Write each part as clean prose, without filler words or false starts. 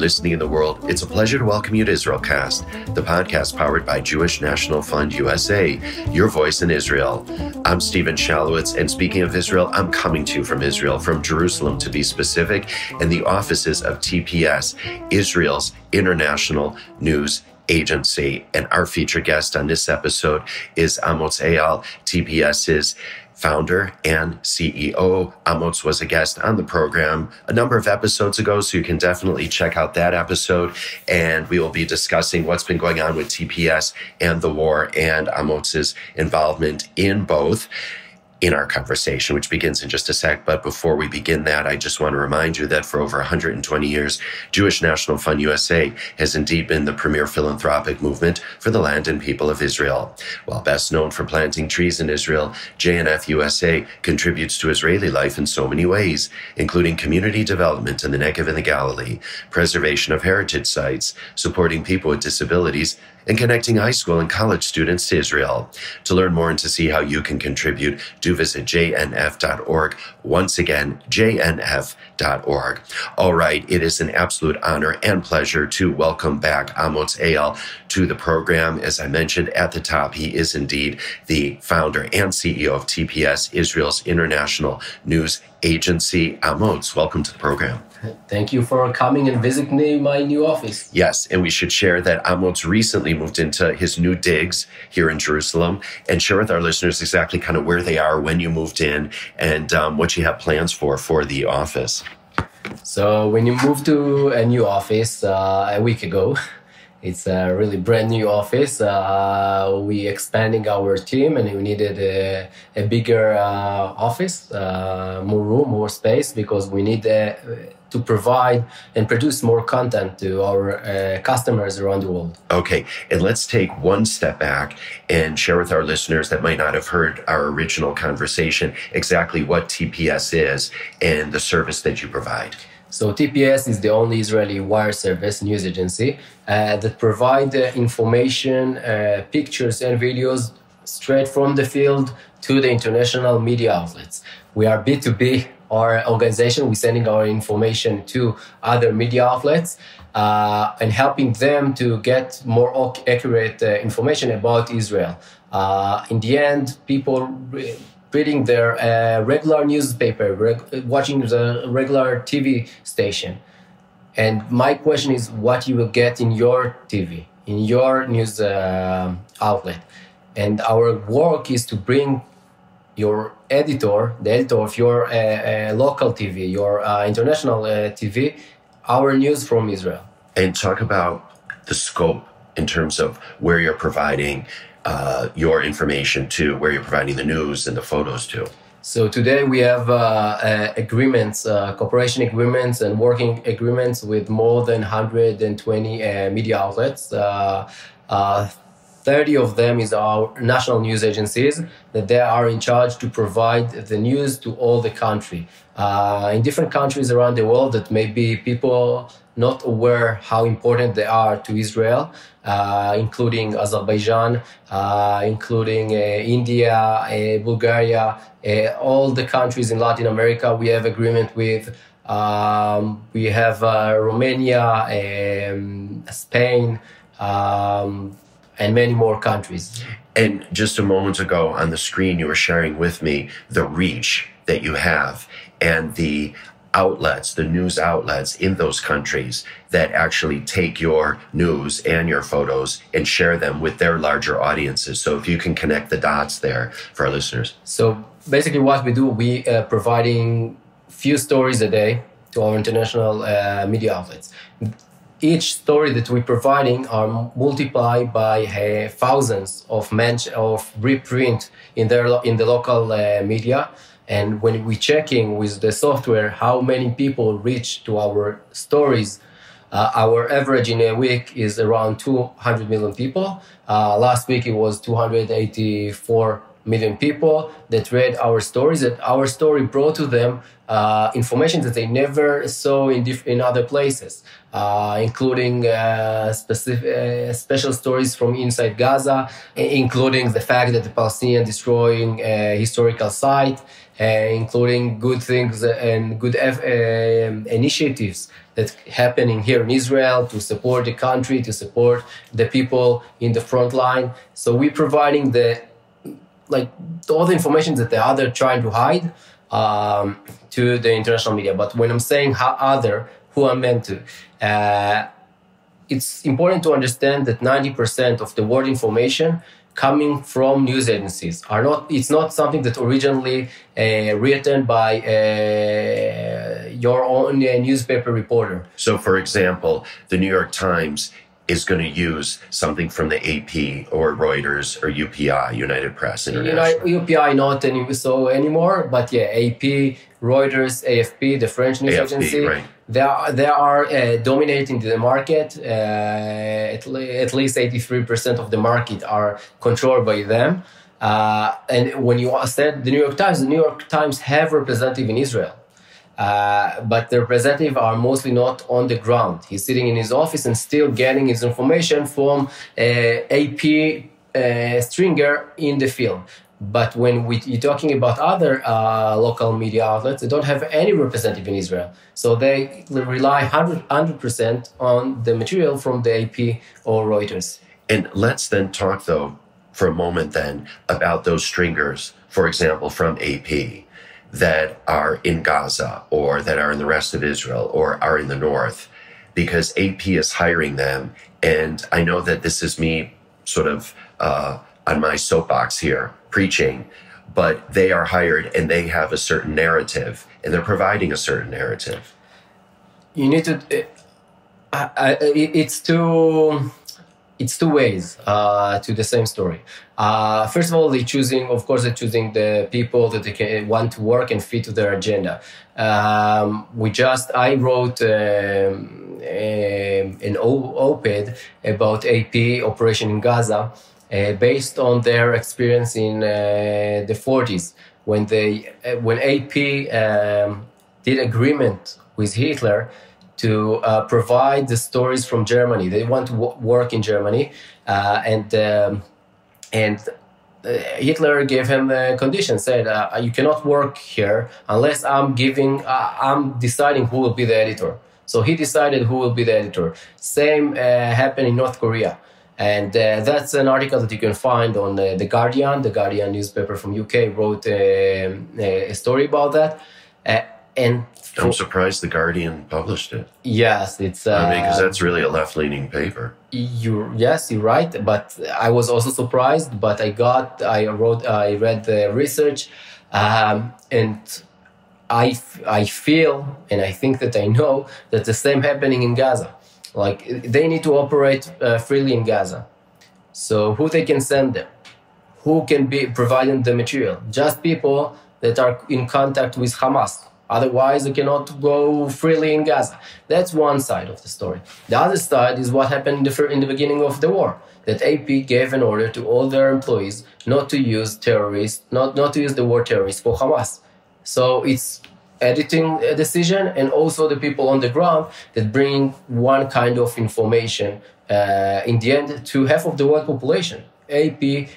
listening in the world, it's a pleasure to welcome you to IsraelCast, the podcast powered by Jewish National Fund USA, your voice in Israel. I'm Steven Shalowitz, and speaking of Israel, I'm coming to you from Israel, from Jerusalem to be specific, and the offices of TPS, Israel's international news agency. And our featured guest on this episode is Amotz Eyal, TPS's founder and CEO. Amotz was a guest on the program a number of episodes ago, so you can definitely check out that episode. And we will be discussing what's been going on with TPS and the war and Amotz's involvement in both in our conversation, which begins in just a sec. But before we begin that, I just want to remind you that for over 120 years, Jewish National Fund USA has indeed been the premier philanthropic movement for the land and people of Israel. While best known for planting trees in Israel, JNF USA contributes to Israeli life in so many ways, including community development in the Negev and the Galilee, preservation of heritage sites, supporting people with disabilities, and connecting high school and college students to Israel. To learn more and to see how you can contribute, do visit jnf.org. Once again, jnf.org. All right, it is an absolute honor and pleasure to welcome back Amotz Eyal to the program. As I mentioned at the top, he is indeed the founder and CEO of TPS, Israel's international news agency. Amotz, welcome to the program. Thank you for coming and visiting my new office. Yes, and we should share that Amotz recently moved into his new digs here in Jerusalem, and share with our listeners exactly kind of where they are, when you moved in, and what you have plans for the office. So when you moved to a new office a week ago, it's a really brand new office. We expanding our team, and we needed a bigger office, more room, more space, because we need to provide and produce more content to our customers around the world. Okay, and let's take one step back and share with our listeners that might not have heard our original conversation exactly what TPS is and the service that you provide. So TPS is the only Israeli wire service news agency that provide information, pictures and videos straight from the field to the international media outlets. We are B2B, our organization. We're sending our information to other media outlets and helping them to get more accurate information about Israel. In the end, people reading their regular newspaper, watching the regular TV station. And my question is what you will get in your TV, in your news outlet. And our work is to bring your editor, the editor of your local TV, your international TV, our news from Israel. And talk about the scope in terms of where you're providing your information to, where you're providing the news and the photos to. So today we have agreements, cooperation agreements and working agreements with more than 120 media outlets. 30 of them is our national news agencies that they are in charge to provide the news to all the country. In different countries around the world that maybe people not aware how important they are to Israel, including Azerbaijan, including India, Bulgaria, all the countries in Latin America we have agreement with. We have Romania, Spain, and many more countries. And just a moment ago on the screen, you were sharing with me the reach that you have and the outlets, the news outlets in those countries that actually take your news and your photos and share them with their larger audiences. So if you can connect the dots there for our listeners. So basically what we do, we providing few stories a day to our international media outlets. Each story that we're providing are multiplied by thousands of reprint in the local media. And when we're checking with the software how many people reach to our stories, our average in a week is around 200 million people. Last week it was 284 million people that read our stories, that our story brought to them information that they never saw in other places, including special stories from inside Gaza, including the fact that the Palestinians destroying a historical site, including good things and good initiatives that happening here in Israel to support the country, to support the people in the front line. So we're providing all the information that the other trying to hide to the international media. But when I'm saying who I'm meant to, it's important to understand that 90% of the world information coming from news agencies it's not something that originally written by your own newspaper reporter. So, for example, the New York Times is going to use something from the AP or Reuters or UPI, United Press International. UPI not so anymore, but yeah, AP, Reuters, AFP, the French news agency. Right. They are dominating the market. At least 83% of the market are controlled by them. And when you said the New York Times have representative in Israel. But the representatives are mostly not on the ground. He's sitting in his office and still getting his information from AP stringer in the field. But when you're talking about other local media outlets, they don't have any representative in Israel. So they rely 100% on the material from the AP or Reuters. And let's then talk, though, for a moment then about those stringers, for example, from AP, that are in Gaza or that are in the rest of Israel or are in the north, because AP is hiring them. And I know that this is me sort of on my soapbox here preaching, but they are hired and they have a certain narrative and they're providing a certain narrative. You need to, it's two ways to the same story. First of all, they're choosing the people that they want to work and fit to their agenda. I wrote an op-ed about AP operation in Gaza based on their experience in the 40s when AP did agreement with Hitler to provide the stories from Germany. They want to work in Germany, and Hitler gave him a condition, said, you cannot work here unless I'm deciding who will be the editor. So he decided who will be the editor. Same happened in North Korea. And that's an article that you can find on The Guardian. The Guardian newspaper from UK wrote a story about that. I'm surprised The Guardian published it. Yes, it's... because that's really a left-leaning paper. You're right, but I was also surprised, but I read the research, and I feel, and I think that I know, that the same happening in Gaza. Like, they need to operate freely in Gaza. So who they can send them? Who can be providing the material? Just people that are in contact with Hamas. Otherwise, they cannot go freely in Gaza. That's one side of the story. The other side is what happened in the beginning of the war. That AP gave an order to all their employees not to use terrorists, not to use the word terrorists for Hamas. So it's editing a decision, and also the people on the ground that bring one kind of information in the end to half of the world population. AP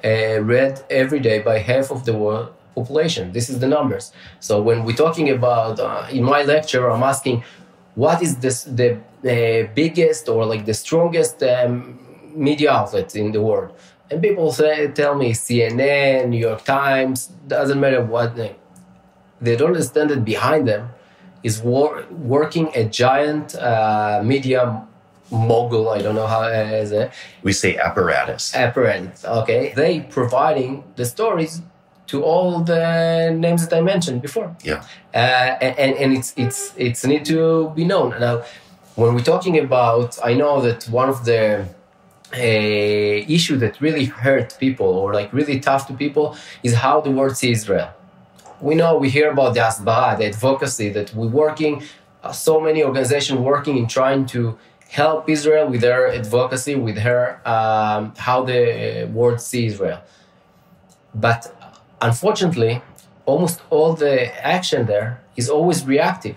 read every day by half of the world population. This is the numbers. So when we're talking about, in my lecture, I'm asking, what is the biggest or like the strongest media outlet in the world? And people tell me CNN, New York Times, doesn't matter what name. They don't understand that behind them is working a giant media mogul. I don't know how is it. We say apparatus. Apparatus. Okay, they providing the stories to all the names that I mentioned before. Yeah. And it's need to be known. Now, when we're talking about, I know that one of the issue that really hurt people or like really tough to people is how the world sees Israel. We hear about the hasbara, the advocacy that we're working, so many organizations working in trying to help Israel with their advocacy, with her, how the world sees Israel. But unfortunately, almost all the action there is always reactive.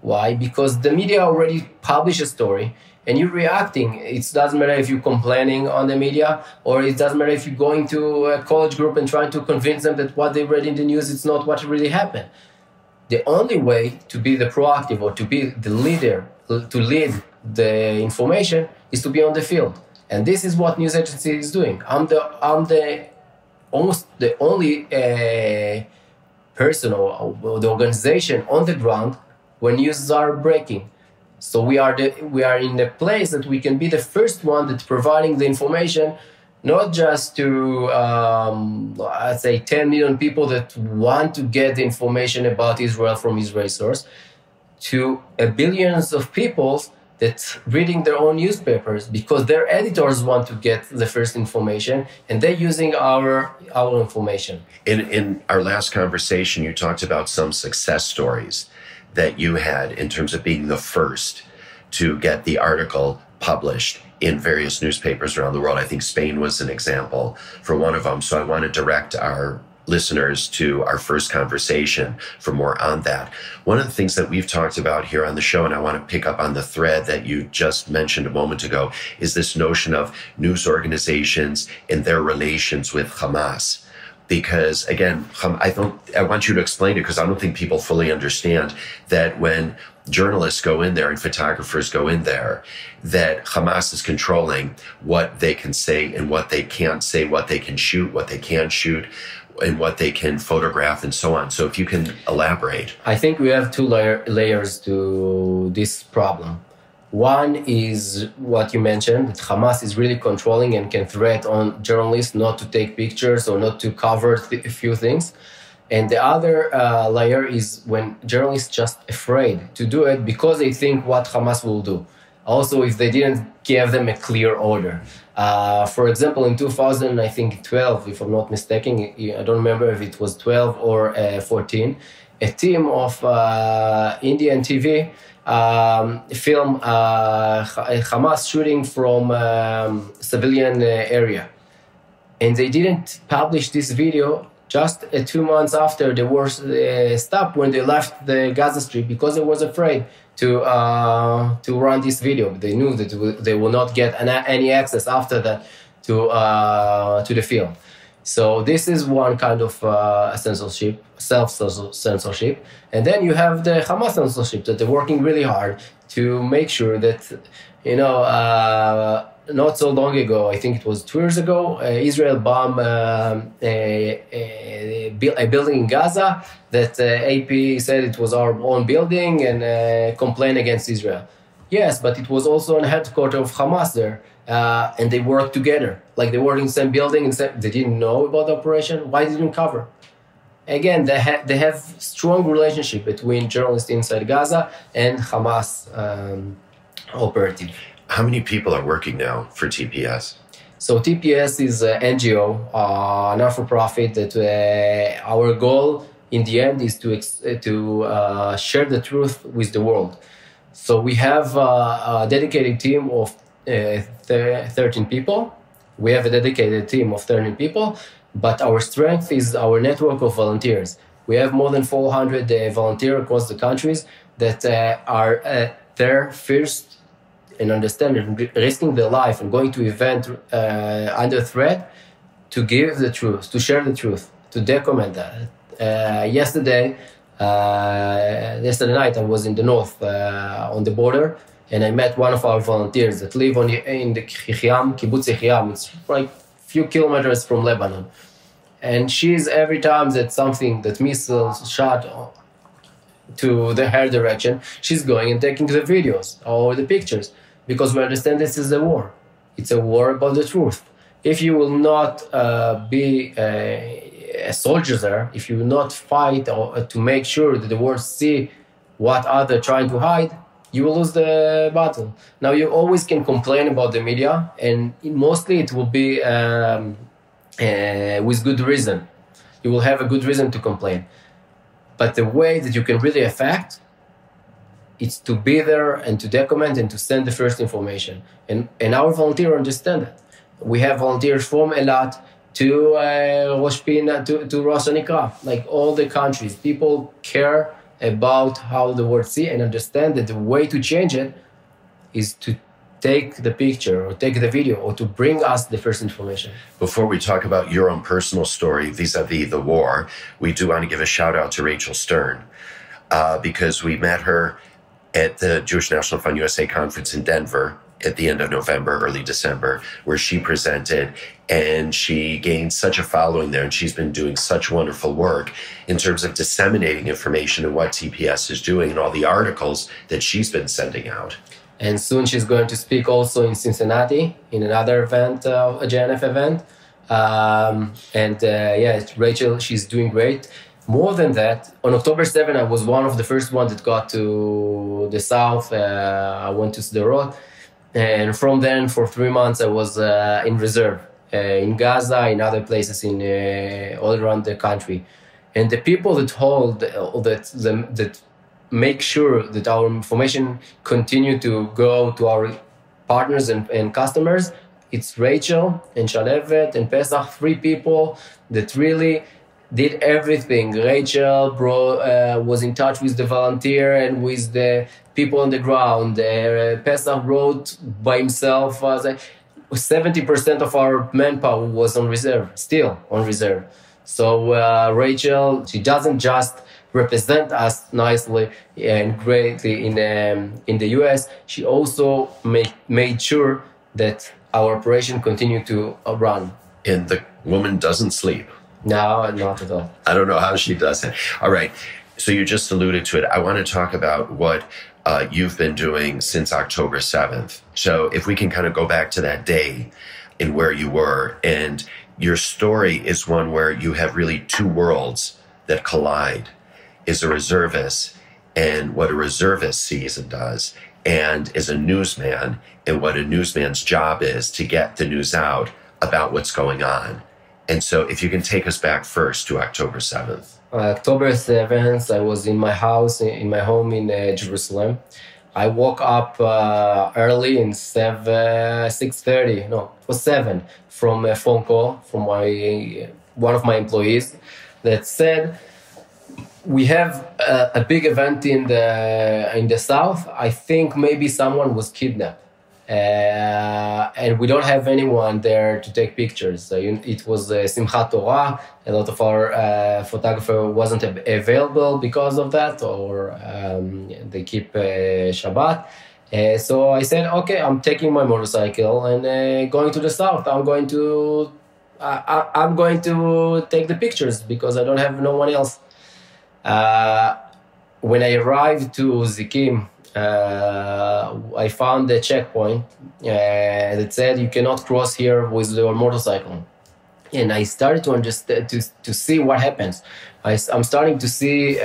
Why? Because the media already publish a story and you're reacting. It doesn't matter if you're complaining on the media, or it doesn't matter if you're going to a college group and trying to convince them that what they read in the news is not what really happened. The only way to be the proactive or to be the leader, to lead the information, is to be on the field. And this is what news agency is doing. I'm the almost the only person or the organization on the ground when news are breaking. So we are in the place that we can be the first one that's providing the information, not just to I'd say 10 million people that want to get the information about Israel from Israeli source, to billions of people that's reading their own newspapers because their editors want to get the first information and they're using our information. In our last conversation, you talked about some success stories that you had in terms of being the first to get the article published in various newspapers around the world. I think Spain was an example for one of them. So I want to direct our listeners to our first conversation for more on that. One of the things that we've talked about here on the show, and I want to pick up on the thread that you just mentioned a moment ago, is this notion of news organizations and their relations with Hamas. Because again, I want you to explain it, because I don't think people fully understand that when journalists go in there and photographers go in there, that Hamas is controlling what they can say and what they can't say, what they can shoot, what they can't shoot, and what they can photograph and so on. So if you can elaborate. I think we have two layers to this problem. One is what you mentioned, that Hamas is really controlling and can threat on journalists not to take pictures or not to cover a few things. And the other layer is when journalists just afraid to do it because they think what Hamas will do. Also, if they didn't give them a clear order. For example, in 2012, if I'm not mistaken, I don't remember if it was 12 or 14, a team of Indian TV film Hamas shooting from civilian area. And they didn't publish this video just 2 months after the war stopped, when they left the Gaza Strip, because they was afraid to run this video. They knew that they will not get any access after that to the film. So this is one kind of censorship, self-censorship. And then you have the Hamas censorship, that they're working really hard to make sure that, not so long ago, I think it was 2 years ago, Israel bombed a building in Gaza that AP said it was our own building and complained against Israel. Yes, but it was also a headquarters of Hamas there. And they worked together, like they were in the same building. And they didn't know about the operation. Why didn't cover? Again, they have strong relationship between journalists inside Gaza and Hamas operative. How many people are working now for TPS? So TPS is an NGO, not-for-profit. That our goal in the end is to share the truth with the world. So we have a dedicated team of 13 people. We have a dedicated team of 13 people, but our strength is our network of volunteers. We have more than 400 volunteers across the countries that are there first and understanding, risking their life and going to event under threat to give the truth, to share the truth, to document that. Yesterday night I was in the north on the border, and I met one of our volunteers that live in the kibbutz Yechiam. It's like a few kilometers from Lebanon. And she's, every time that missiles shot to her direction, she's going and taking the videos or the pictures, because we understand this is a war. It's a war about the truth. If you will not be a soldier there, if you will not fight or to make sure that the world see what others trying to hide, you will lose the battle. Now, you always can complain about the media, and mostly it will be with good reason. You will have a good reason to complain. But the way that you can really affect, it's to be there and to document and to send the first information. And our volunteers understand that. We have volunteers from Eilat to Rosh Pina, to Rosh Hanikra, like all the countries. People care about how the world see and understand that the way to change it is to take the picture or take the video or to bring us the first information. Before we talk about your own personal story vis-a-vis the war, we do want to give a shout out to Rachel Stern because we met her at the Jewish National Fund USA conference in Denver at the end of November, early December, where she presented, and she gained such a following there, and she's been doing such wonderful work in terms of disseminating information and what TPS is doing and all the articles that she's been sending out. And soon she's going to speak also in Cincinnati in another event, a JNF event. Rachel, she's doing great. More than that, on October 7, I was one of the first ones that got to the south. I went to Sderot. And from then, for 3 months, I was in reserve in Gaza, in other places all around the country. And the people that hold, that make sure that our information continue to go to our partners and customers, it's Rachel and Shalowitz and Pesach, 3 people that really did everything. Rachel was in touch with the volunteer and with the people on the ground. Pesach wrote by himself. 70% of our manpower was on reserve, still on reserve. So Rachel, she doesn't just represent us nicely and greatly in the US. She also made sure that our operation continued to run. And the woman doesn't sleep. No, not at all. I don't know how she does it. All right. So you just alluded to it. I want to talk about what you've been doing since October 7th. So if we can kind of go back to that day and where you were, and your story is one where you have really 2 worlds that collide, is a reservist and what a reservist sees and does, and is a newsman and what a newsman's job is to get the news out about what's going on. And so if you can take us back first to October 7th. October 7th, I was in my house, in my home in Jerusalem. I woke up early in 6:30, no, it was 7, from a phone call from one of my employees that said, we have a big event in the south. I think maybe someone was kidnapped. And we don't have anyone there to take pictures. It was Simchat Torah. A lot of our photographer wasn't available because of that, or they keep Shabbat. So I said, okay, I'm taking my motorcycle and going to the south. I'm going to take the pictures because I don't have no one else. When I arrived to Zikim, I found a checkpoint that said you cannot cross here with your motorcycle, and I started to understand to see what happens. I'm starting to see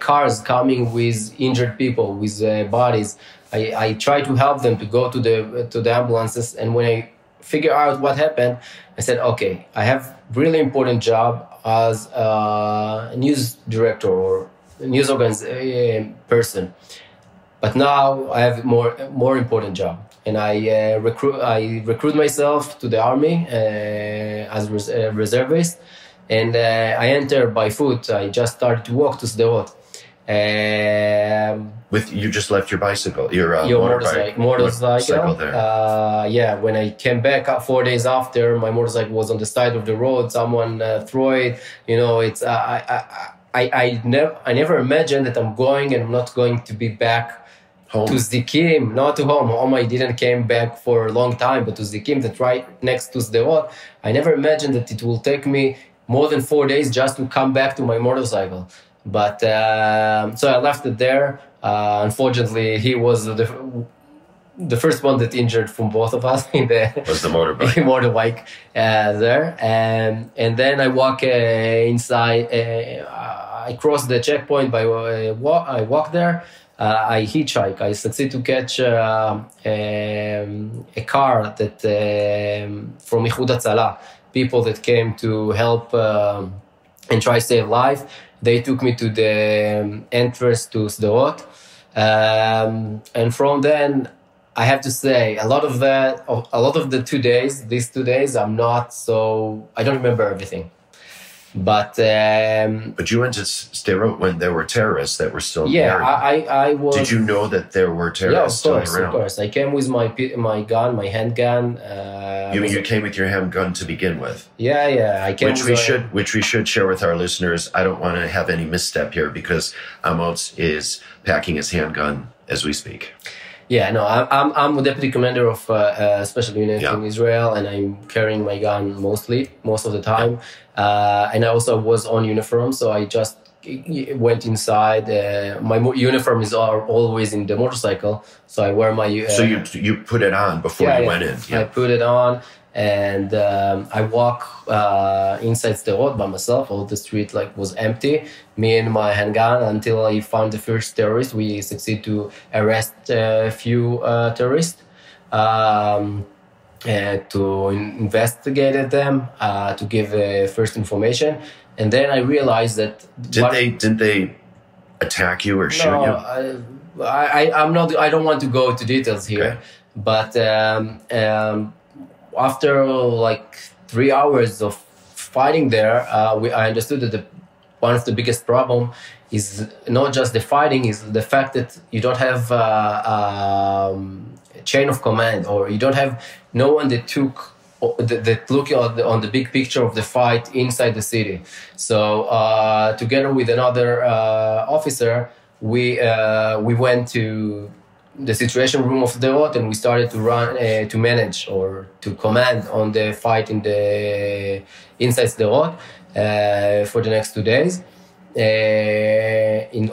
cars coming with injured people, with bodies. I try to help them to go to the ambulances, and when I figure out what happened, I said, okay, I have really important job as a news director or news person. But now I have more important job, and I recruit myself to the army as a reservist, and I enter by foot. I just started to walk to Sderot. You just left your bicycle, your motorcycle there. When I came back 4 days after, my motorcycle was on the side of the road. Someone threw it. It's I never imagined that I'm going and I'm not going to be back home. To Zikim, not to home. Home I didn't came back for a long time, but to Zikim, that's right next to Sderot. I never imagined that it will take me more than 4 days just to come back to my motorcycle. But so I left it there. Unfortunately, he was the first one that injured from both of us was the motorbike. There, and then I walk inside. I cross the checkpoint by I walk there. I hitchhike. I succeed to catch a car that from Ichud Hatzala, people that came to help and try to save life. They took me to the entrance to Sderot, and from then I have to say, a lot of the 2 days, these 2 days, I don't remember everything. But you went to Sderot when there were terrorists that were still there. I was. Did you know that there were terrorists still around? Of course. I came with my gun, my handgun. You came with your handgun to begin with. Yeah. I came. Which we should share with our listeners. I don't want to have any misstep here because Amotz is packing his handgun as we speak. Yeah, no, I'm the deputy commander of a special unit in Israel, and I'm carrying my gun most of the time. And I also was on uniform, so I just went inside. My uniform is always in the motorcycle, so I wear my. So you put it on before you went in. Yeah. I put it on, and I walk inside Sderot by myself. All the street was empty. Me and my handgun until I found the first terrorist. We succeed to arrest a few terrorists. To investigate them, to give first information, and then I realized that didn't they attack you or shoot you? I'm not. I don't want to go to details here, but after 3 hours of fighting there, I understood that one of the biggest problem is not just the fighting, is the fact that you don't have chain of command, or you don't have no one that look on the big picture of the fight inside the city. So together with another officer, we went to the situation room of Sderot, and we started to run to manage or to command on the fight inside Sderot for the next 2 days.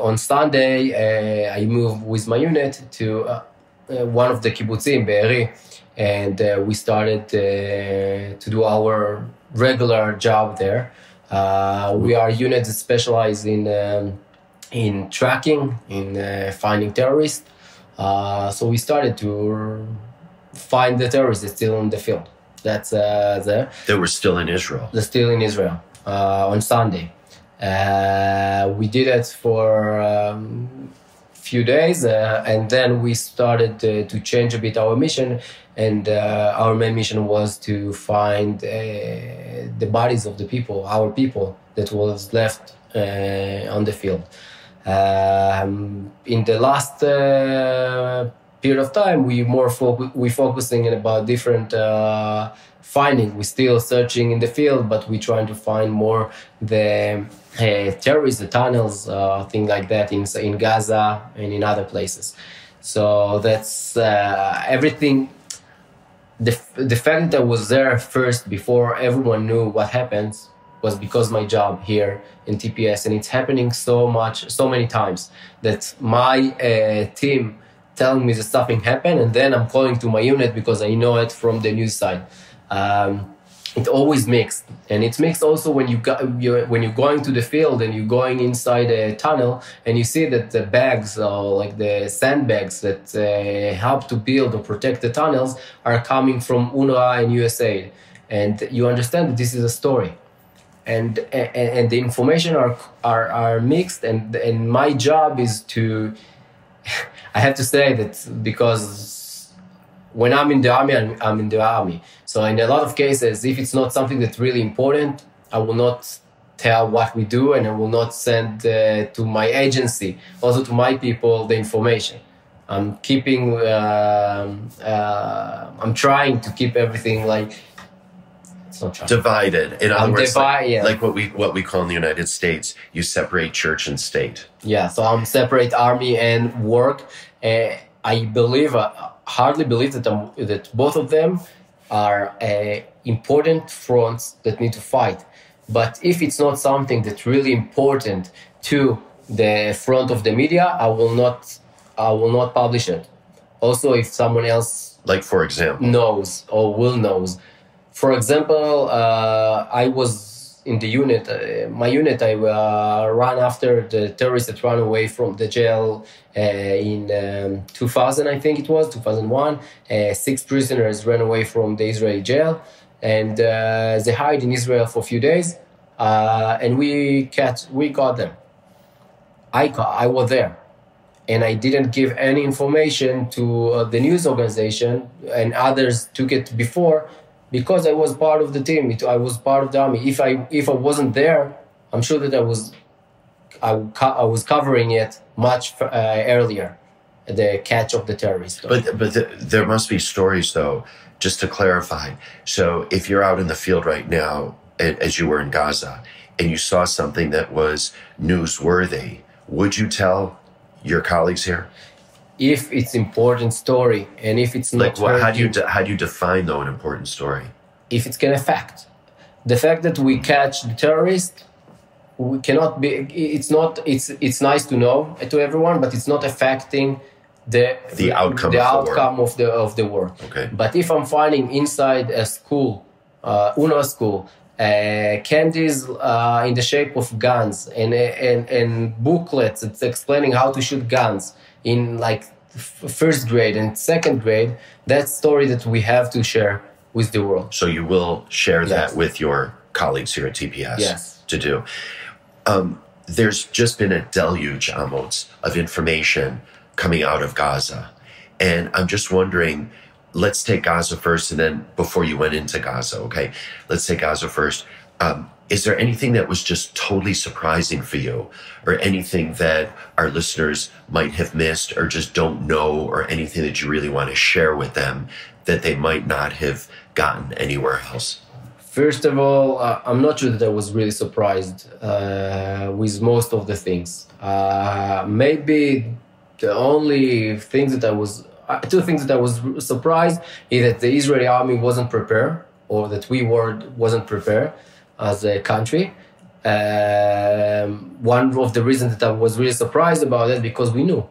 On Sunday, I moved with my unit to one of the kibbutzim, Be'eri, and we started to do our regular job there. We are units that specialize in tracking, in finding terrorists. So we started to find the terrorists that's still in the field. That's there. They were still in Israel. They're still in Israel on Sunday. We did it for few days, and then we started to change a bit our mission, and our main mission was to find the bodies of the people, our people that was left on the field. In the last period of time, we focusing about different finding. We're still searching in the field, but we're trying to find more the terrorists, the tunnels, things like that in Gaza and in other places. So that's everything. The fact that I was there first before everyone knew what happens was because my job here in TPS, and it's happening so many times that my team telling me that something happened, and then I'm calling to my unit because I know it from the news side. It always mixed, and it's mixed also when you're going to the field and you're going inside a tunnel and you see that the bags, like the sandbags that help to build or protect the tunnels, are coming from UNRWA and USAID, and you understand that this is a story, and the information are mixed, and my job is to. I have to say that because when I'm in the army, I'm in the army. So in a lot of cases, if it's not something that's really important, I will not tell what we do, and I will not send to my agency, also to my people, the information. I'm keeping, I'm trying to keep everything divided. In other words, like what we call in the United States, you separate church and state. Yeah, so I'm separate army and work. I hardly believe that both of them are important fronts that need to fight. But if it's not something that's really important to the front of the media, I will not publish it. Also, if someone else, for example, knows or will knows. For example, I was in the unit, my unit, I ran after the terrorists that ran away from the jail in 2000, I think it was, 2001. 6 prisoners ran away from the Israeli jail, and they hide in Israel for a few days, and we got them. I was there. and I didn't give any information to the news organization, and others took it before, because I was part of the team. I was part of the army. If I wasn't there, I'm sure that I was covering it much earlier, the catch of the terrorists. But there must be stories, though, just to clarify. So if you're out in the field right now, as you were in Gaza, and you saw something that was newsworthy, would you tell your colleagues here? If it's important story, and if it's not, how do you define, though, an important story? If it can affect the fact that we catch the terrorist, we cannot be. It's nice to know to everyone, but it's not affecting the outcome of the war. Okay. But if I'm finding inside a school, UNRWA school, candies in the shape of guns and booklets it's explaining how to shoot guns in like first grade and second grade, that's story that we have to share with the world. So you will share that with your colleagues here at TPS? Yes. To do. There's just been a deluge, Amotz, of information coming out of Gaza. And I'm just wondering, let's take Gaza first, and then before you went into Gaza, okay? Let's take Gaza first. Is there anything that was just totally surprising for you, or anything that our listeners might have missed or just don't know, or anything that you really want to share with them that they might not have gotten anywhere else? First of all, I'm not sure that I was really surprised with most of the things. Maybe the only things that I was... two things that I was surprised is that the Israeli army wasn't prepared, or that we wasn't prepared as a country. One of the reasons that I was really surprised about it, because we knew.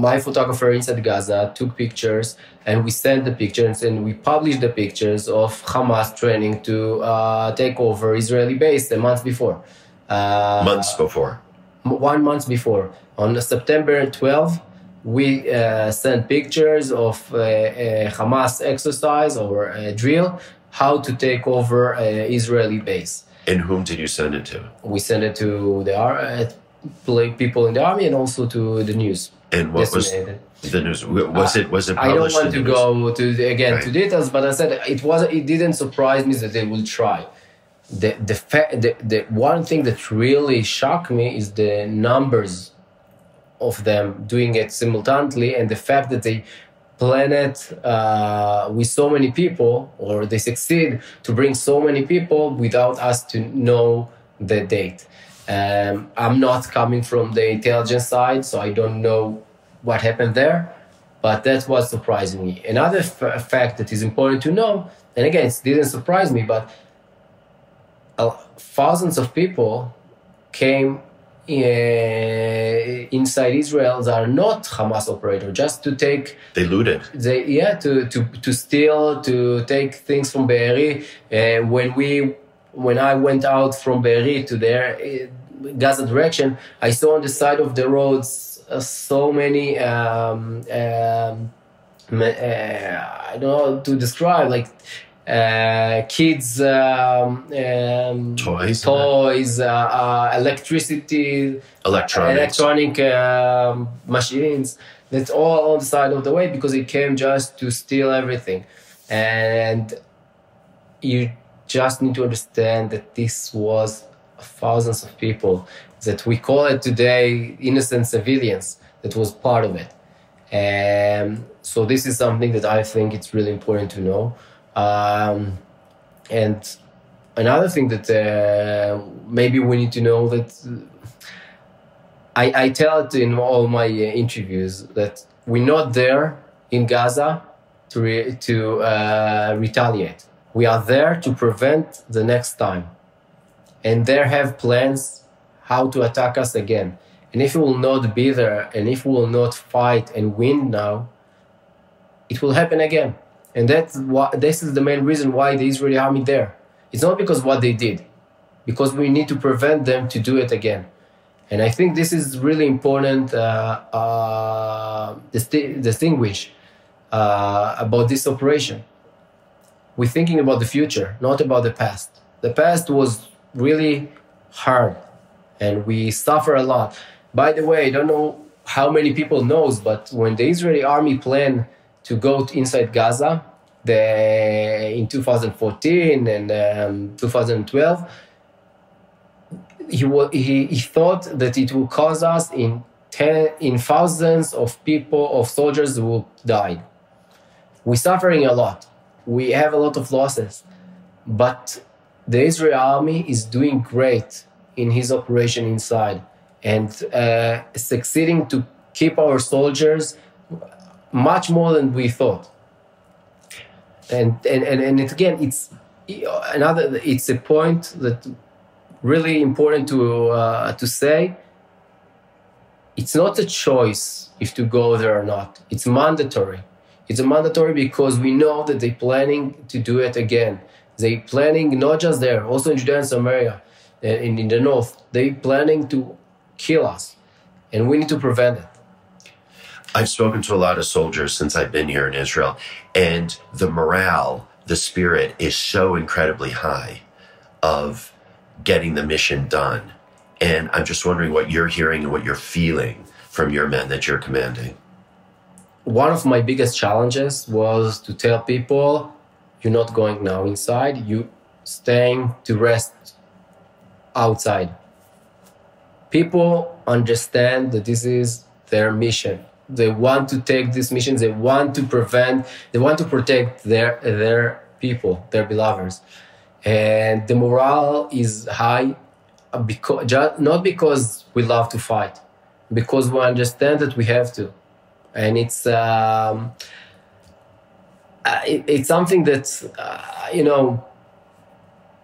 My photographer inside Gaza took pictures, and we sent the pictures, and we published the pictures of Hamas training to take over Israeli base a month before. 1 month before. On September 12th, we sent pictures of a Hamas exercise or a drill, how to take over Israeli base. And whom did you send it to? We sent it to the people in the army, and also to the news. And what was the news? Was it published? I don't want to go to details, but I said it didn't surprise me that they will try. The one thing that really shocked me is the numbers of them doing it simultaneously, and the fact that they plan it with so many people, or they succeed to bring so many people without us to know the date. I'm not coming from the intelligence side, so I don't know what happened there, but that's what surprised me. Another fact that is important to know, and again, it didn't surprise me, but thousands of people came inside Israel that are not Hamas operators, just to take... They looted. To steal, to take things from Be'eri. When I went out from Be'eri to their Gaza direction, I saw on the side of the roads so many, I don't know how to describe, like kids, toys, electricity, electronic machines. That's all on the side of the way, because it came just to steal everything. And you just need to understand that this was thousands of people, that we call it today innocent civilians, that was part of it. And so this is something that I think it's really important to know. And another thing that maybe we need to know, that I tell it in all my interviews, that we're not there in Gaza to retaliate. We are there to prevent the next time. And they have plans how to attack us again. And if we will not be there, and if we will not fight and win now, it will happen again. And this is the main reason why the Israeli army there. It's not because what they did, because we need to prevent them to do it again. And I think this is really important distinguish about this operation. We're thinking about the future, not about the past. The past was really hard, and we suffer a lot. By the way, I don't know how many people knows, but when the Israeli army planned to go inside Gaza in 2014 and 2012, he thought that it will cause us in thousands of people, of soldiers who will die. We're suffering a lot. We have a lot of losses. But the Israeli army is doing great in his operation inside and succeeding to keep our soldiers much more than we thought. And again, it's a point that really important to say. It's not a choice if to go there or not. It's mandatory. It's mandatory because we know that they're planning to do it again. They're planning not just there, also in Judea and Samaria, in the north. They're planning to kill us, and we need to prevent it. I've spoken to a lot of soldiers since I've been here in Israel, and the morale, the spirit is so incredibly high of getting the mission done. And I'm just wondering what you're hearing and what you're feeling from your men that you're commanding. One of my biggest challenges was to tell people, you're not going now inside, you staying to rest outside. People understand that this is their mission. They want to take this mission, they want to protect their people, their beloveds. And the morale is high, not because we love to fight, because we understand that we have to. And it's something that,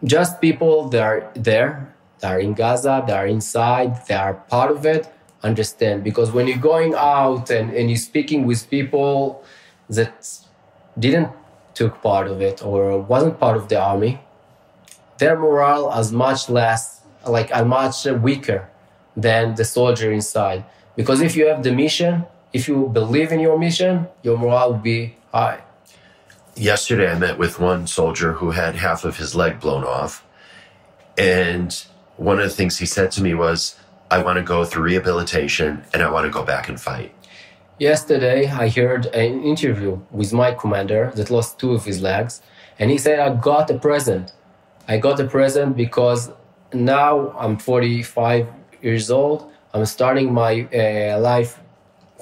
just people that are there, that are in Gaza, that are inside, they are part of it, understand. Because when you're going out and you're speaking with people that didn't took part of it or wasn't part of the army, their morale is much weaker than the soldier inside. Because if you have the mission, if you believe in your mission, your morale will be high. Yesterday, I met with one soldier who had half of his leg blown off. And one of the things he said to me was, I want to go through rehabilitation and I want to go back and fight. Yesterday, I heard an interview with my commander that lost 2 of his legs. And he said, I got a present. I got a present because now I'm 45 years old. I'm starting my life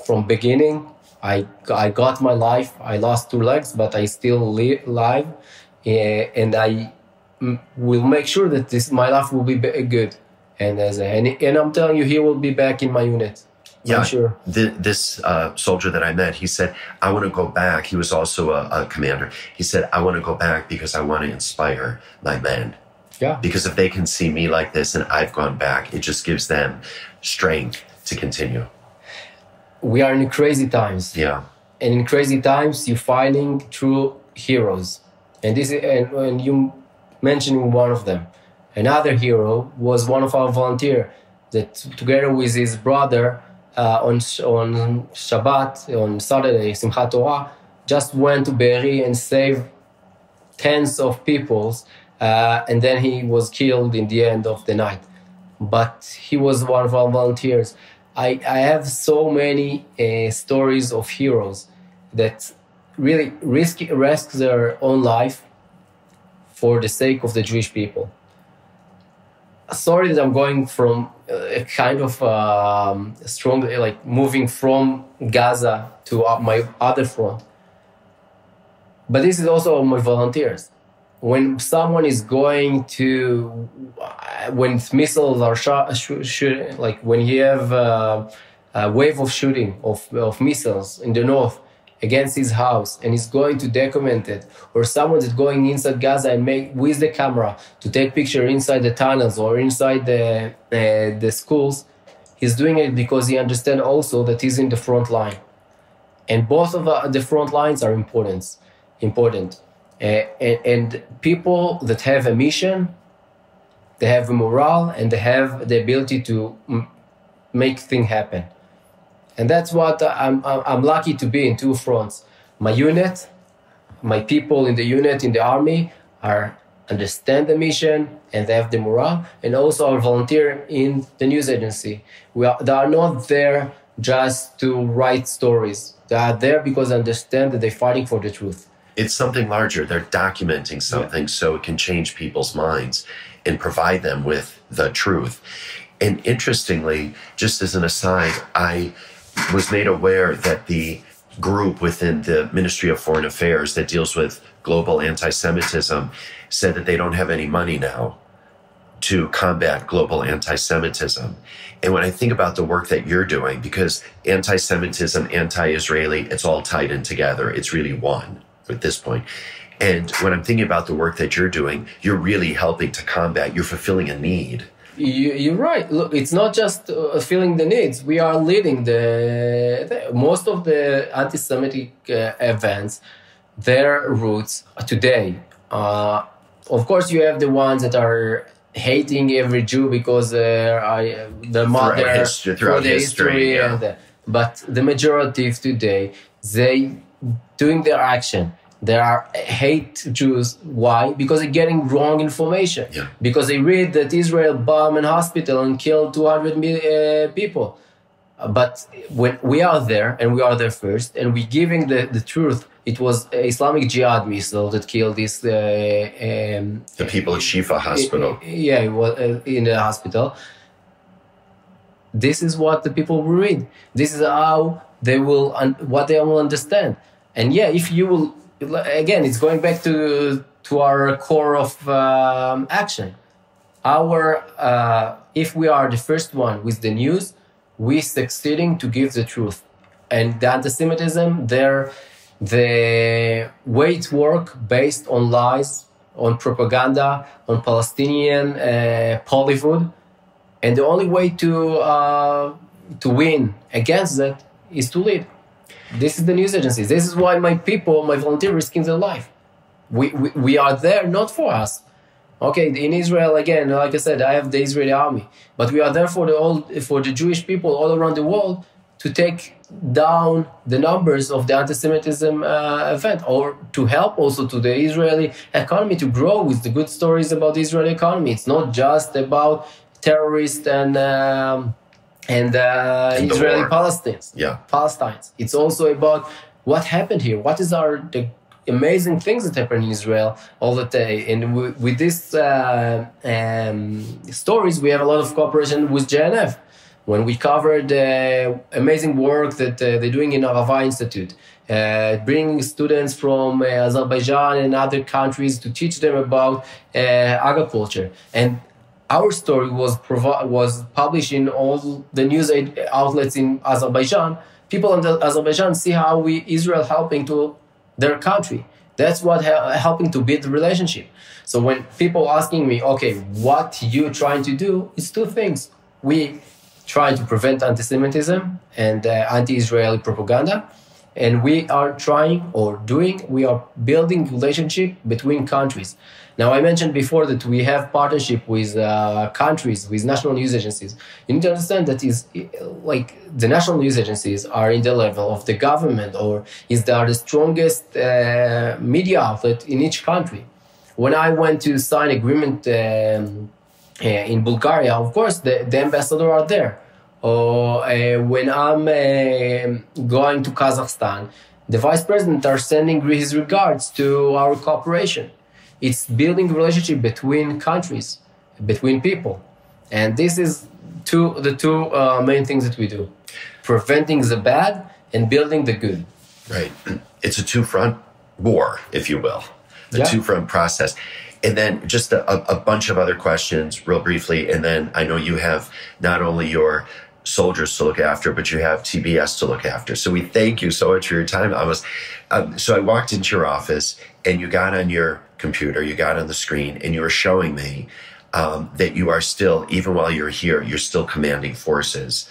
from beginning. I got my life. I lost 2 legs, but I still live. And I will make sure that my life will be good. And I'm telling you, he will be back in my unit. Yeah, I'm sure. This soldier that I met, he said, I want to go back. He was also a commander. He said, I want to go back because I want to inspire my men. Yeah. Because if they can see me like this and I've gone back, it just gives them strength to continue. We are in crazy times. Yeah. And in crazy times, you're finding true heroes. And you mentioning one of them. Another hero was one of our volunteers that together with his brother on Shabbat, on Saturday, Simchat Torah, just went to Be'eri and saved tens of people. And then he was killed in the end of the night. But he was one of our volunteers. I have so many stories of heroes that really risk their own life for the sake of the Jewish people. Sorry that I'm going from a kind of strong, moving from Gaza to my other front. But this is also my volunteers. When someone is going to, when missiles are shooting, like when you have a wave of shooting of missiles in the north against his house and he's going to document it, or someone that's going inside Gaza and with the camera to take picture inside the tunnels or inside the schools, he's doing it because he understands also that he's in the front line. And both of the front lines are important. And people that have a mission, they have a morale and they have the ability to make things happen. And that's what I'm lucky to be in 2 fronts. My unit, my people in the unit, in the army, understand the mission and they have the morale. And also our volunteer in the news agency. They are not there just to write stories. They are there because they understand that they're fighting for the truth. It's something larger. They're documenting something so it can change people's minds and provide them with the truth. And interestingly, just as an aside, I was made aware that the group within the Ministry of Foreign Affairs that deals with global anti-Semitism said that they don't have any money now to combat global anti-Semitism. And when I think about the work that you're doing, because anti-Semitism, anti-Israeli, it's all tied in together. It's really one at this point. And when I'm thinking about the work that you're doing, you're really helping to combat, you're fulfilling a need. You're right. Look, it's not just filling the needs. We are leading the most of the anti-Semitic events, their roots today. Of course, you have the ones that are hating every Jew because the mother throughout history. Yeah. But the majority of today, they doing their action. They are hate Jews. Why? Because they're getting wrong information. Yeah. Because they read that Israel bombed a hospital and killed 200 people. But when we are there, and we are there first, and we're giving the truth, it was Islamic Jihad missile that killed this... the people at Shifa Hospital. It was in the hospital. This is what the people will read. This is how they will, what they will understand. And if you will... Again, it's going back to our core of action. If we are the first one with the news, we're succeeding to give the truth. And the anti-Semitism, the way it works based on lies, on propaganda, on Palestinian Bollywood, and the only way to win against that is to lead. This is the news agencies. This is why my people, my volunteers, risking their life. We are there not for us. Okay, in Israel, again, like I said, I have the Israeli army, but we are there for the Jewish people all around the world to take down the numbers of the anti-Semitism event, or to help also to the Israeli economy to grow with the good stories about the Israeli economy. It's not just about terrorists and Israeli Palestinians. It's also about what happened here. What is the amazing things that happen in Israel all the day. And with these stories, we have a lot of cooperation with JNF. When we covered amazing work that they're doing in Arava Institute, bringing students from Azerbaijan and other countries to teach them about agriculture. And our story was published in all the news outlets in Azerbaijan. People in Azerbaijan see how Israel helping to their country. That's what helping to build the relationship. So when people asking me, okay, what you trying to do? It's two things. We trying to prevent anti-Semitism and anti-Israeli propaganda. And we are we are building relationship between countries. Now, I mentioned before that we have partnership with countries, with national news agencies. You need to understand that is like the national news agencies are in the level of the government, or they are the strongest media outlet in each country. When I went to sign agreement in Bulgaria, of course, the ambassador are there. Or when I'm going to Kazakhstan, the vice president are sending his regards to our cooperation. It's building relationship between countries, between people. And this is the two main things that we do. Preventing the bad and building the good. Right. It's a two-front war, if you will. The two-front process. And then just a bunch of other questions real briefly. And then I know you have not only your soldiers to look after, but you have TPS to look after. So we thank you so much for your time. So I walked into your office and you got on your computer, you got on the screen, and you were showing me that you are still, even while you're here, you're still commanding forces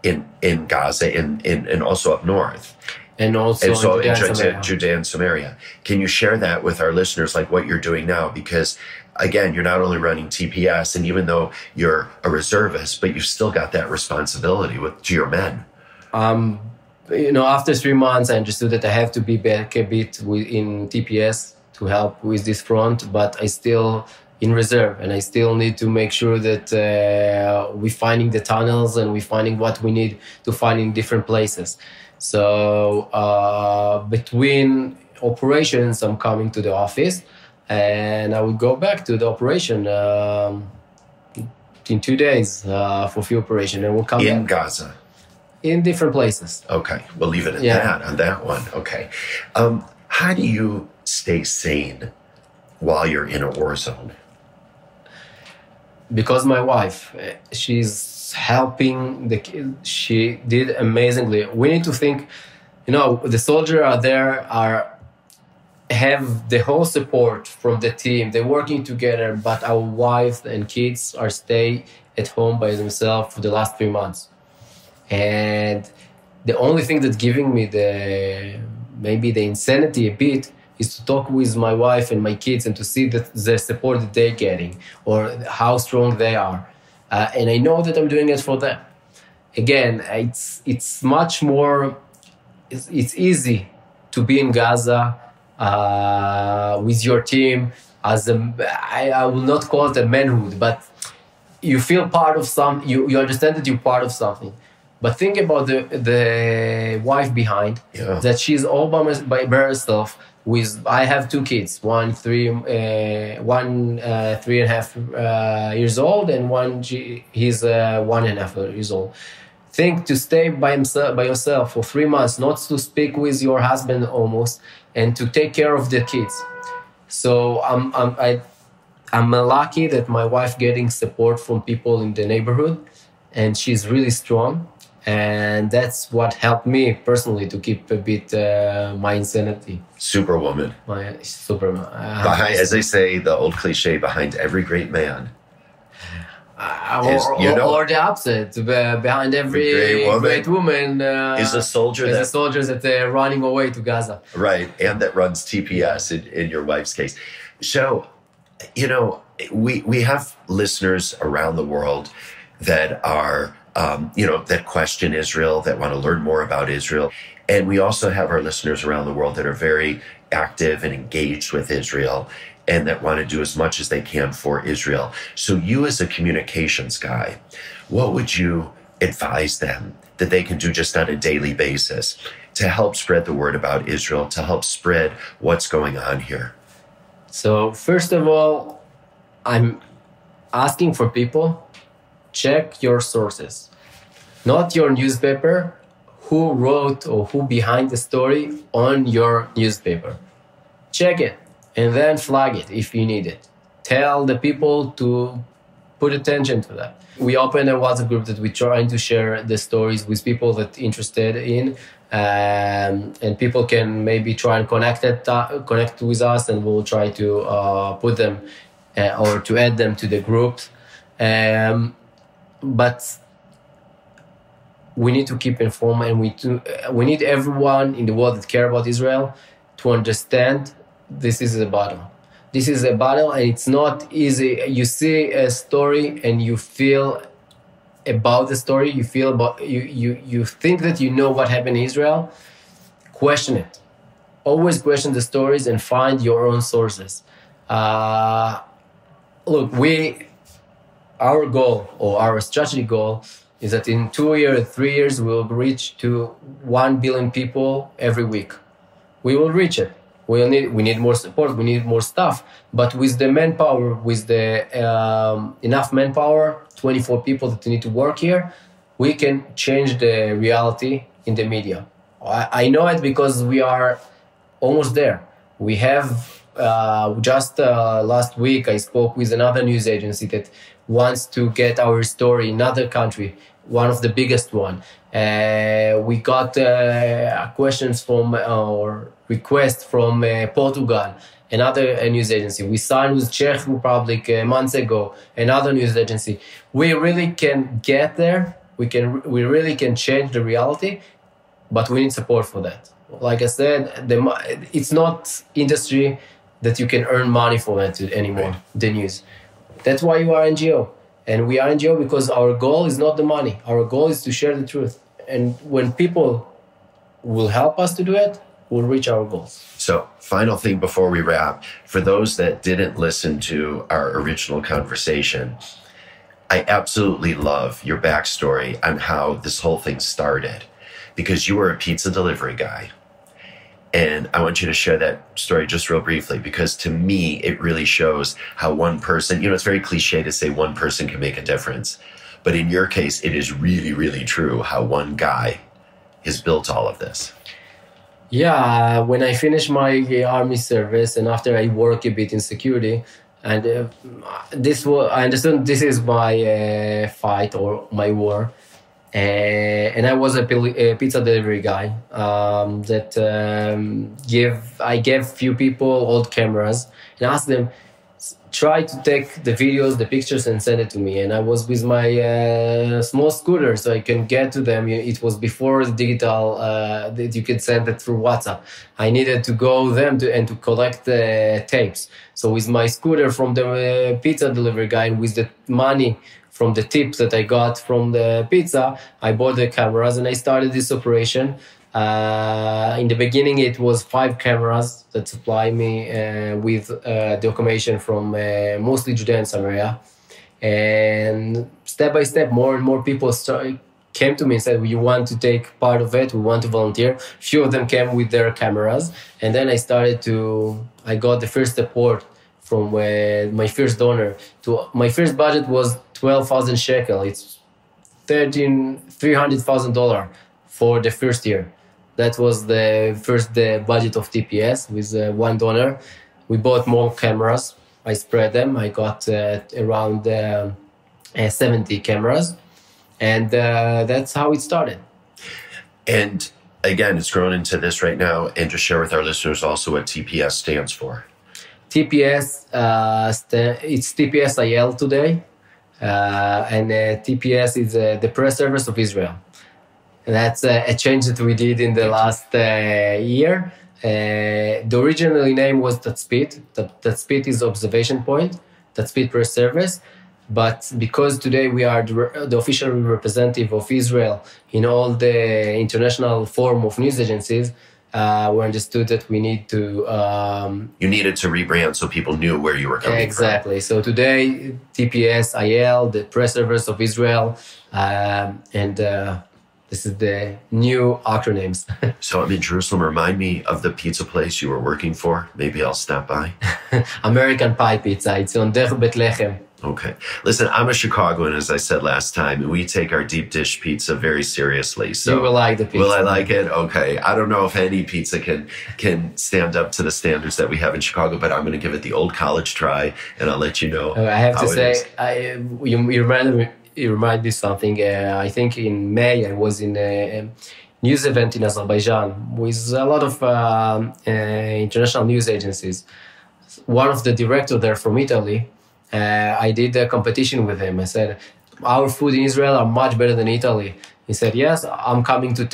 in Gaza and also up north. And also in Judea and Samaria. Can you share that with our listeners, like what you're doing now? Because again, you're not only running TPS, and even though you're a reservist, but you've still got that responsibility to your men. After 3 months, I understood that I have to be back a bit in TPS to help with this front, but I still in reserve, and I still need to make sure that we're finding the tunnels and we're finding what we need to find in different places. So between operations, I'm coming to the office, and I will go back to the operation in 2 days for few operation, and we'll come in back. Gaza. In different places. Okay, we'll leave it at that on that one. Okay, how do you stay sane while you're in a war zone? Because my wife, she's helping the kids. She did amazingly. We need to think, the soldiers are there, have the whole support from the team. They're working together, but our wife and kids are stay at home by themselves for the last 3 months. And the only thing that's giving me maybe the insanity a bit is to talk with my wife and my kids and to see the support that they're getting or how strong they are. And I know that I'm doing it for them. Again, it's much more, it's easy to be in Gaza with your team as I will not call it a manhood, but you feel part of you understand that you're part of something. But think about the wife behind, that she's all by herself. I have 2 kids, one 3.5 years old, and he's 1.5 years old. Think to stay by yourself for 3 months, not to speak with your husband almost, and to take care of the kids. So I'm lucky that my wife getting support from people in the neighborhood, and she's really strong. And that's what helped me personally to keep a bit my insanity. Superwoman. Superman. As they say, the old cliche, behind every great man. Or the opposite. Behind every great woman is a soldier that they're running away to Gaza. Right, and that runs TPS in your wife's case. So, we have listeners around the world that are that question Israel, that want to learn more about Israel. And we also have our listeners around the world that are very active and engaged with Israel and that want to do as much as they can for Israel. So you as a communications guy, what would you advise them that they can do just on a daily basis to help spread the word about Israel, to help spread what's going on here? So first of all, I'm asking for people, check your sources, not your newspaper, who wrote or who behind the story on your newspaper. Check it and then flag it if you need it. Tell the people to put attention to that. We open a WhatsApp group that we're trying to share the stories with people that interested in, and people can maybe try and connect with us, and we'll try to put them or to add them to the group. But we need to keep informed, and we need everyone in the world that care about Israel to understand this is a battle. This is a battle, and it's not easy. You see a story and you feel about the story. You feel about you think that you know what happened in Israel. Question it. Always question the stories and find your own sources. Look, our goal or our strategy goal is that in 2 years, 3 years, we will reach to 1 billion people every week. We will reach it. We need more support. We need more stuff. But with the manpower, with the enough manpower, 24 people that need to work here, we can change the reality in the media. I know it because we are almost there. We have just last week, I spoke with another news agency that wants to get our story in another country, one of the biggest one. We got questions from or requests from Portugal, another news agency. We signed with Czech Republic months ago, another news agency. We really can get there. We really can change the reality, but we need support for that. Like I said, it's not industry that you can earn money for it anymore, the news. That's why you are NGO. And we are NGO because our goal is not the money. Our goal is to share the truth. And when people will help us to do it, we'll reach our goals. So, final thing before we wrap, for those that didn't listen to our original conversation, I absolutely love your backstory on how this whole thing started, because you were a pizza delivery guy. And I want you to share that story just real briefly, because to me, it really shows how one person, it's very cliche to say one person can make a difference. But in your case, it is really, really true how one guy has built all of this. Yeah, when I finished my army service and after I work a bit in security, and I understand this is my fight or my war. And I was a pizza delivery guy I gave few people old cameras and asked them, try to take the videos, the pictures, and send it to me. And I was with my small scooter, so I can get to them. It was before the digital, that you could send it through WhatsApp. I needed to go them to collect the tapes. So with my scooter from the pizza delivery guy, and with the money from the tips that I got from the pizza, I bought the cameras and I started this operation. In the beginning, it was 5 cameras that supply me with documentation from mostly Judea and Samaria. And step by step, more and more people came to me and said, we want to take part of it, we want to volunteer. Few of them came with their cameras. And then I got the first support from my first donor. My first budget was 12,000 shekel. It's $300,000 for the first year. That was the budget of TPS with one donor. We bought more cameras. I spread them. I got around 70 cameras. And that's how it started. And again, it's grown into this right now. And just share with our listeners also what TPS stands for. TPS, it's TPS Eyal today. And TPS is the Press Service of Israel. And that's a change that we did in the last year. The original name was Tazpit. Tazpit is observation point, Tazpit Press Service. But because today we are the official representative of Israel in all the international forum of news agencies, we understood that we need to... you needed to rebrand so people knew where you were coming from. Exactly. So today, TPS, Eyal, the Press Service of Israel, and this is the new acronyms. So I'm in Jerusalem. Remind me of the pizza place you were working for. Maybe I'll stop by. American Pie Pizza. It's on Derech Bethlehem. Okay. Listen, I'm a Chicagoan, as I said last time, and we take our deep dish pizza very seriously. So you will like the pizza. Will I like it? Okay. I don't know if any pizza can stand up to the standards that we have in Chicago, but I'm going to give it the old college try, and I'll let you know. I have to say, you remind me something. I think in May I was in a news event in Azerbaijan with a lot of international news agencies. One of the directors there from Italy, I did a competition with him. I said, our food in Israel are much better than Italy. He said, yes, I'm coming to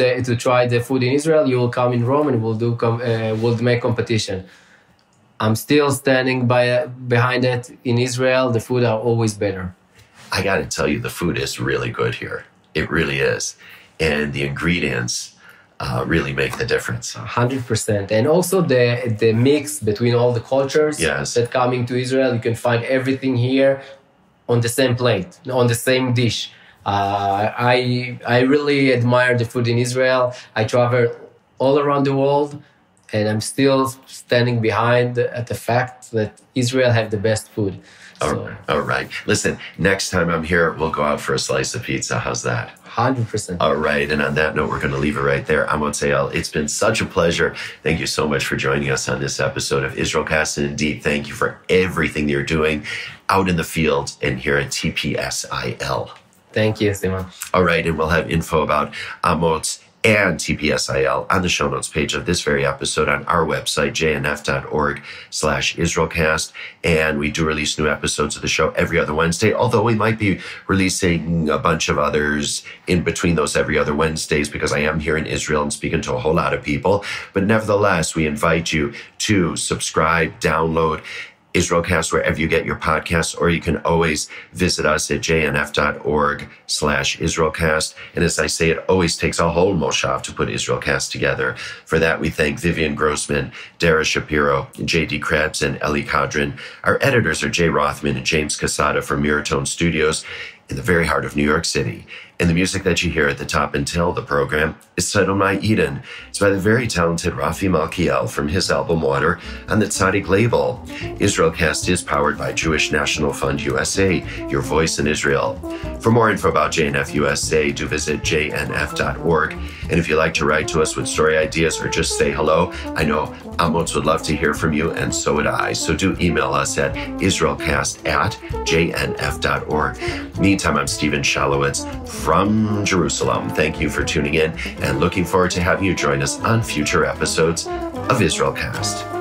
try the food in Israel. You will come in Rome and we'll make competition. I'm still standing behind it. In Israel, the food are always better. I got to tell you, the food is really good here. It really is. And the ingredients really make the difference. 100%. And also the mix between all the cultures that coming to Israel. You can find everything here on the same plate, on the same dish. I really admire the food in Israel. I travel all around the world, and I'm still standing behind the fact that Israel have the best food. All right. Listen, next time I'm here, we'll go out for a slice of pizza. How's that? 100%. All right. And on that note, we're going to leave it right there. Amotz Eyal, it's been such a pleasure. Thank you so much for joining us on this episode of IsraelCast. And indeed, thank you for everything you're doing out in the field and here at TPS IL. Thank you, Steven. All right. And we'll have info about Amotz and TPS IL on the show notes page of this very episode on our website, jnf.org/IsraelCast. And we do release new episodes of the show every other Wednesday, although we might be releasing a bunch of others in between those every other Wednesdays because I am here in Israel and speaking to a whole lot of people. But nevertheless, we invite you to subscribe, download, IsraelCast wherever you get your podcasts, or you can always visit us at jnf.org/IsraelCast. And as I say, it always takes a whole moshav to put IsraelCast together. For that, we thank Vivian Grossman, Dara Shapiro, J.D. Krebs, and Eli Kadrin. Our editors are Jay Rothman and James Casada from Miratone Studios in the very heart of New York City. And the music that you hear at the top and tail of the program is Sodomai Eden. It's by the very talented Rafi Malkiel from his album Water on the Tzaddik label. IsraelCast is powered by Jewish National Fund USA, your voice in Israel. For more info about JNF USA, do visit jnf.org. And if you'd like to write to us with story ideas or just say hello, I know Amotz would love to hear from you, and so would I. So do email us at israelcast@jnf.org. Meantime, I'm Steven Shalowitz from Jerusalem. Thank you for tuning in and looking forward to having you join us on future episodes of IsraelCast.